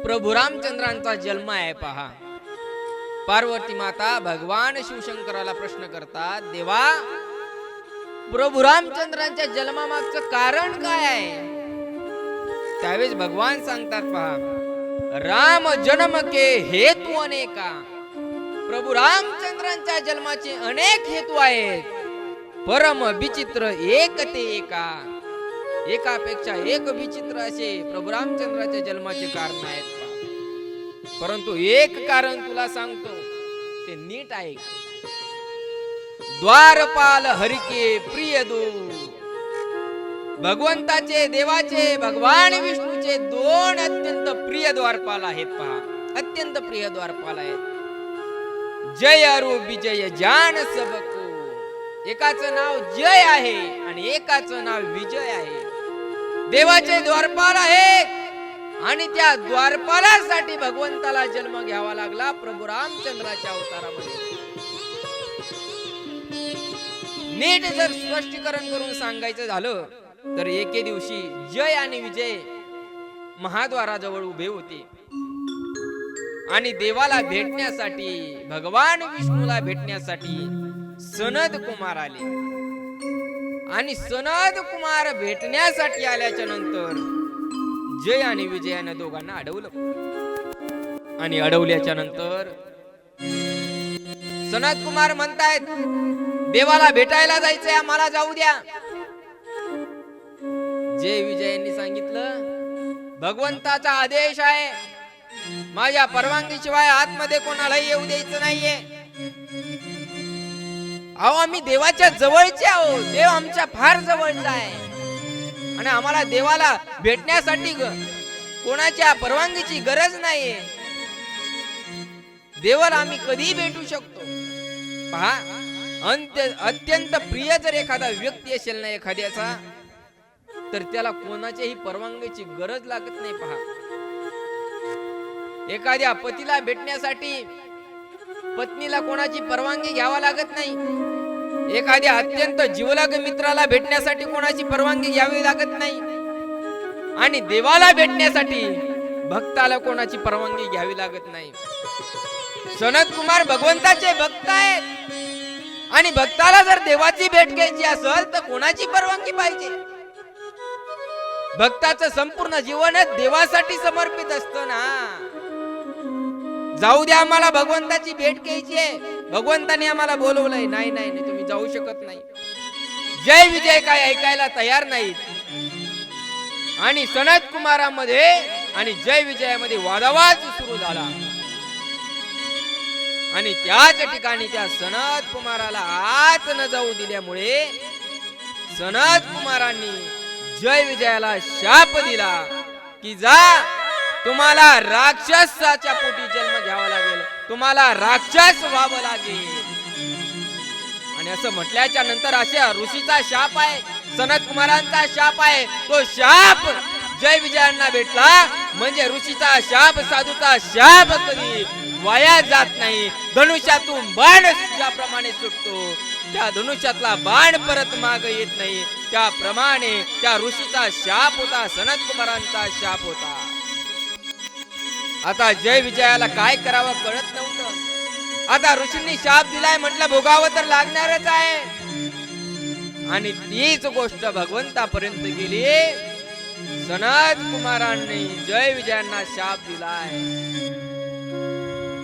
प्रभू रामचंद्रांचा जन्म आहे पहा. पार्वती माता भगवान शिवशंकराला प्रश्न करतात, देवा प्रभू रामचंद्रांच्या जन्मामागचं कारण काय आहे? त्यावेळेस भगवान सांगतात पहा, राम जन्म के हेतू अनेका. प्रभू रामचंद्रांच्या जन्माचे अनेक हेतू आहेत, परम विचित्र एक ते एका. एकापेक्षा एक विचित्र असे प्रभू रामचंद्राच्या जन्माचे कारण आहेत पहा. परंतु एक कारण तुला सांगतो, ते नीट ऐक. द्वारपाल हरिके प्रिय दो. भगवंताचे, देवाचे, भगवान विष्णूचे दोन अत्यंत प्रिय द्वारपाल आहेत पहा. अत्यंत प्रिय द्वारपाल आहेत. जय अरु विजय जान सबको. एकाचं नाव जय आहे आणि एकाचं नाव विजय आहे. देवाचे द्वारपाल आहेत आणि त्या द्वारपालासाठी भगवंताला जन्म घ्यावा लागला प्रभू रामचंद्राच्या अवतारामध्ये. नीट जर स्पष्टीकरण करून सांगायचं झालं तर एके दिवशी जय आणि विजय महाद्वाराजवळ उभे होते आणि देवाला भेटण्यासाठी, भगवान विष्णूला भेटण्यासाठी सनद कुमार आले. आणि सनद कुमार भेटण्यासाठी आल्याच्या नंतर जय आणि विजयानं दोघांना अडवलं. आणि अडवल्याच्या नंतर सनद कुमार म्हणतायत, देवाला भेटायला जायचंय, आम्हाला जाऊ द्या. जय विजयांनी सांगितलं, भगवंताचा आदेश आहे, माझ्या परवानगी शिवाय आतमध्ये कोणालाही येऊ द्यायचं नाहीये. अहो, आम्ही देवाच्या जवळचे आहोत, देव आमच्या फार जवळचा आहे आणि आम्हाला देवाला भेटण्यासाठी कोणाच्या परवानगीची गरज नाहीये. देवाला आम्ही कधी भेटू शकतो. पहा, अत्यंत प्रिय जर एखादा व्यक्ती असेल ना एखाद्याचा, तर त्याला कोणाच्याही परवानगीची गरज लागत नाही. पहा, एखाद्या पतीला भेटण्यासाठी पत्नीला कोणाची परवानगी घ्यावा लागत नाही. एखाद्या अत्यंत जिवलग मित्राला भेटण्यासाठी कोणाची परवानगी घ्यावी लागत नाही. आणि देवाला भेटण्यासाठी भक्ताला कोणाची परवानगी घ्यावी लागत नाही. सनद कुमार भगवंताचे भक्त आहेत आणि भक्ताला जर देवाची भेट घ्यायची असेल तर कोणाची परवानगी पाहिजे? भक्ताचं संपूर्ण जीवन देवासाठी समर्पित असतं ना. जाऊ द्या, आम्हाला भगवंताची भेट घ्यायची आहे, भगवंताने आम्हाला बोलवलंय. नाही नाही नाही, तुम्ही जाऊ शकत नाही. जय विजय काय ऐकायला तयार नाहीत. आणि सनद कुमारामध्ये आणि जय विजयामध्ये वादावाद सुरू झाला. आणि त्याच ठिकाणी त्या सनद कुमाराला आत न जाऊ दिल्यामुळे सनद कुमारांनी जय विजयाला शाप दिला की जा, तुम्हाला राक्षसाच्या पोटी जन्म घ्यावा लागेल, तुम्हाला राक्षस व्हावं लागेल. आणि असं म्हटल्याच्या नंतर अशा ऋषीचा शाप आहे, सनद कुमारांचा शाप आहे. तो शाप जय विजयांना भेटला म्हणजे ऋषीचा शाप, साधूचा शाप कधी वाया जात नाही. धनुष्यातून बाण ज्याप्रमाणे सुटतो, त्या धनुष्यातला बाण परत माग येत नाही, त्याप्रमाणे त्या ऋषीचा शाप होता, सनद कुमारांचा शाप होता. आता जय विजयाला काय करावं कळत नव्हतं. आता ऋषींनी शाप दिलाय, म्हटलं भोगावं तर लागणारच आहे. आणि तीच गोष्ट भगवंतापर्यंत गेली. सनद कुमारांनी जय विजयांना शाप दिलाय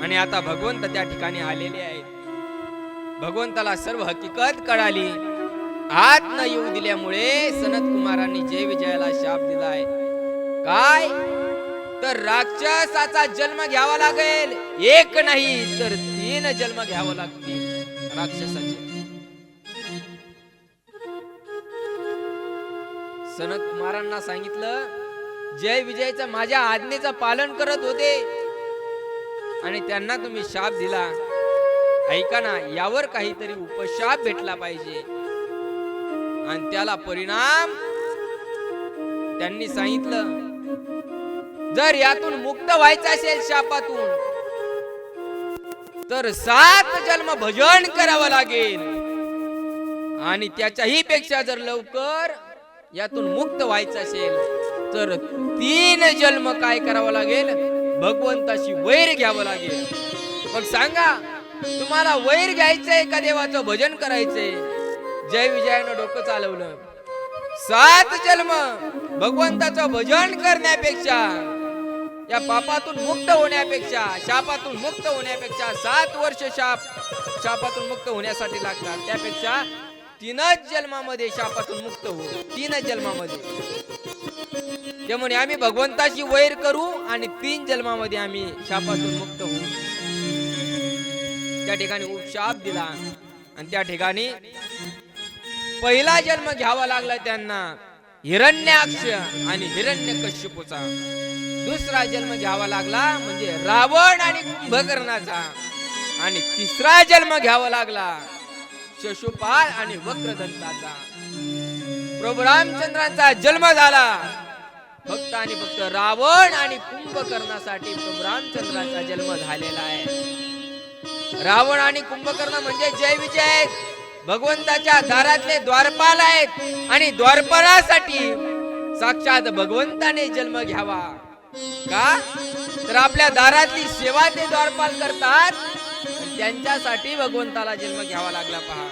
आणि आता भगवंत त्या ठिकाणी आलेले आहेत. भगवंताला सर्व हकीकत कळाली. आत न येऊ दिल्यामुळे सनद कुमारांनी जय विजयाला शाप दिलाय. काय तर राक्षसाचा जन्म घ्यावा लागेल, एक नाही तर 3 जन्म घ्यावं लागतील राक्षसाचे. सनद कुमारांना सांगितलं, जय विजयचं माझ्या आज्ञेचं पालन करत होते आणि त्यांना तुम्ही शाप दिला. ऐका ना, यावर काहीतरी उपशाप भेटला पाहिजे. आणि त्याला परिणाम त्यांनी सांगितलं, जर यातून मुक्त व्हायचं असेल शापातून तर 7 जन्म भजन करावं लागेल. आणि त्याच्याही पेक्षा जर लवकर यातून मुक्त व्हायचं असेल तर 3 जन्म काय करावं लागेल, भगवंताशी वैर घ्यावं लागेल. मग सांगा, तुम्हाला वैर घ्यायचंय का देवाचं भजन करायचंय? जय विजयानं डोकं चालवलं. 7 जन्म भगवंताचं भजन करण्यापेक्षा, या पापातून मुक्त होण्यापेक्षा, शापातून मुक्त होण्यापेक्षा 7 वर्ष शापातून मुक्त होण्यासाठी लागतात. त्यापेक्षा 3च जन्मामध्ये शापातून मुक्त हो. 3च जन्मामध्ये. त्यामुळे आम्ही भगवंताशी वैर करू आणि 3 जन्मामध्ये आम्ही शापातून मुक्त होऊ. त्या ठिकाणी उपशाप दिला आणि त्या ठिकाणी पहिला जन्म घ्यावा लागला त्यांना हिरण्याक्ष आणि हिरण्यकश्यपूचा. दुसरा जन्म घ्यावा लागला म्हणजे रावण आणि कुंभकर्णाचा. आणि तिसरा जन्म घ्यावा लागला शिशुपाल आणि वक्रदंताचा. प्रभू रामचंद्रांचा जन्म झाला फक्त आणि फक्त रावण आणि कुंभकर्णासाठी. प्रभू रामचंद्रांचा जन्म झालेला आहे. रावण आणि कुंभकर्ण म्हणजे जय विजय भगवंताच्या दारातले द्वारपाल आहेत आणि द्वारपालासाठी साक्षात भगवंताने जन्म घ्यावा. का तर आपल्या दारातली सेवा ते द्वारपाल करतात. त्यांच्यासाठी भगवंताला जन्म घ्यावा लागला. पहा,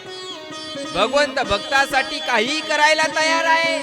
भगवंत भक्तासाठी काही करायला तयार आहे.